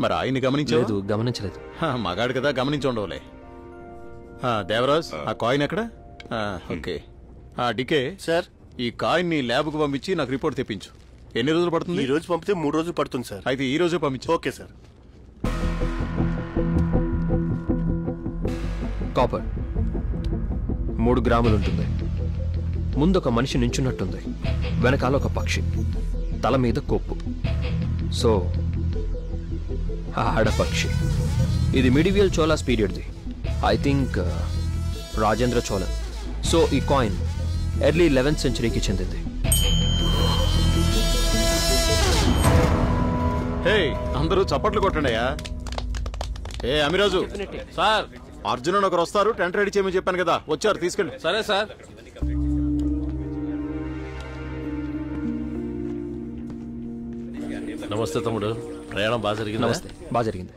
మరి ఆయన్ని గమనించలేదు? లేదు, గమనించలేదు. మగాడు కదా, గమనించి ఉండవులే. దేవరాజ్, ఆ కాయిన్ ఎక్కడ? ఓకే. డికే సార్, ఈ కాయిన్ ని ల్యాబ్ కు పంపించి నాకు రిపోర్ట్ తెప్పించు. ఎన్ని రోజులు పడుతుంది? ఈ రోజు పంపితే 3 రోజులు పడుతుంది సార్. అయితే ఈ రోజే పంపించు. Okay sir. కాపర్ 3 గ్రాములు ఉంటుంది. ముందు ఒక మనిషి నించున్నట్టుంది, వెనకాల ఒక పక్షి, తల మీద కొప్పు. సో ఆడపక్షి. ఇది మిడివియల్ చోలాస్ పీరియడ్ది. I think Rajendra Cholan. So ఈ కాయిన్ ఎర్లీ 11th సెంచరీకి చెందింది. హే, అందరూ చప్పట్లు కొట్టండియా. అమిరాజు సార్, అర్జున్ ఒకరు వస్తారు, టెంట్ రెడీ చేయమని చెప్పాను కదా, వచ్చారు, తీసుకెళ్ళి. సరే సార్. నమస్తే తమ్ముడు, ప్రయాణం బాగా జరిగింది. నమస్తే, బాగా జరిగింది.